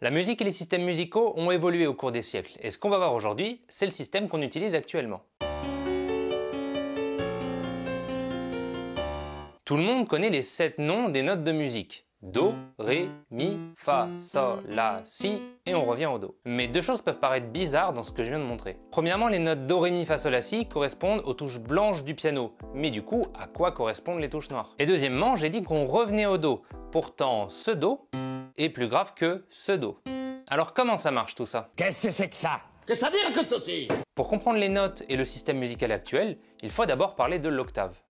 La musique et les systèmes musicaux ont évolué au cours des siècles, et ce qu'on va voir aujourd'hui, c'est le système qu'on utilise actuellement. Tout le monde connaît les 7 noms des notes de musique. Do, Ré, Mi, Fa, Sol, La, Si, et on revient au Do. Mais deux choses peuvent paraître bizarres dans ce que je viens de montrer. Premièrement, les notes Do, Ré, Mi, Fa, Sol, La, Si correspondent aux touches blanches du piano. Mais du coup, à quoi correspondent les touches noires? Et deuxièmement, j'ai dit qu'on revenait au Do. Pourtant, ce Do est plus grave que ce Do. Alors comment ça marche tout ça? Qu'est-ce que c'est que ça? Que ça veut dire que ceci? Pour comprendre les notes et le système musical actuel, il faut d'abord parler de l'octave.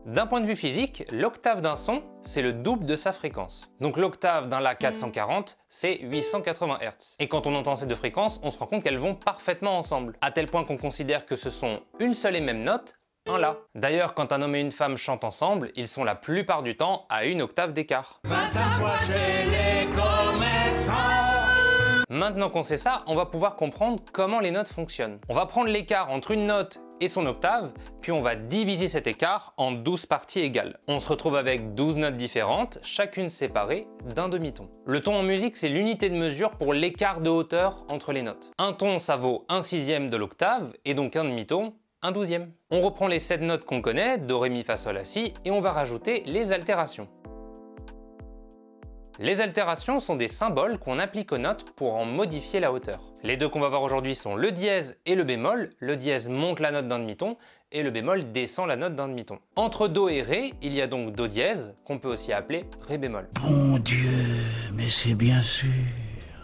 D'un point de vue physique, l'octave d'un son, c'est le double de sa fréquence. Donc l'octave d'un La 440, c'est 880 Hz. Et quand on entend ces deux fréquences, on se rend compte qu'elles vont parfaitement ensemble, à tel point qu'on considère que ce sont une seule et même note, un La. D'ailleurs, quand un homme et une femme chantent ensemble, ils sont la plupart du temps à une octave d'écart. 25 fois chez les commerçants. Maintenant qu'on sait ça, on va pouvoir comprendre comment les notes fonctionnent. On va prendre l'écart entre une note et son octave, puis on va diviser cet écart en 12 parties égales. On se retrouve avec 12 notes différentes, chacune séparée d'un demi-ton. Le ton en musique, c'est l'unité de mesure pour l'écart de hauteur entre les notes. Un ton, ça vaut 1/6 de l'octave, et donc un demi-ton, 1/12. On reprend les 7 notes qu'on connaît, Do, Ré, Mi, Fa, Sol, La, Si, et on va rajouter les altérations. Les altérations sont des symboles qu'on applique aux notes pour en modifier la hauteur. Les deux qu'on va voir aujourd'hui sont le dièse et le bémol. Le dièse monte la note d'un demi-ton et le bémol descend la note d'un demi-ton. Entre Do et Ré, il y a donc Do dièse, qu'on peut aussi appeler Ré bémol. Bon Dieu, mais c'est bien sûr.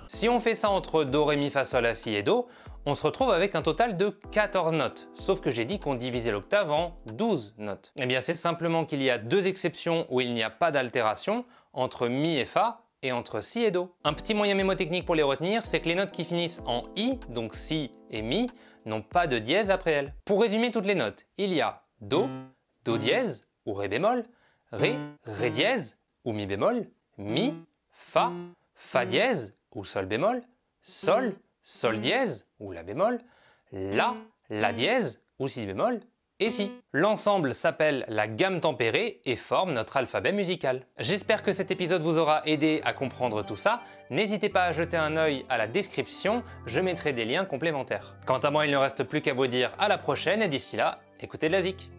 Si on fait ça entre Do, Ré, Mi, Fa, Sol, La, Si et Do, on se retrouve avec un total de 14 notes, sauf que j'ai dit qu'on divisait l'octave en 12 notes. Eh bien c'est simplement qu'il y a deux exceptions où il n'y a pas d'altération, entre Mi et Fa, et entre Si et Do. Un petit moyen mémotechnique pour les retenir, c'est que les notes qui finissent en I, donc Si et Mi, n'ont pas de dièse après elles. Pour résumer toutes les notes, il y a Do, Do dièse, ou Ré bémol, Ré, Ré dièse, ou Mi bémol, Mi, Fa, Fa dièse, ou Sol bémol, Sol, Sol dièse, ou La bémol, La dièse, ou Si bémol, et Si. L'ensemble s'appelle la gamme tempérée et forme notre alphabet musical. J'espère que cet épisode vous aura aidé à comprendre tout ça. N'hésitez pas à jeter un œil à la description, je mettrai des liens complémentaires. Quant à moi, il ne reste plus qu'à vous dire à la prochaine et d'ici là, écoutez de la zik.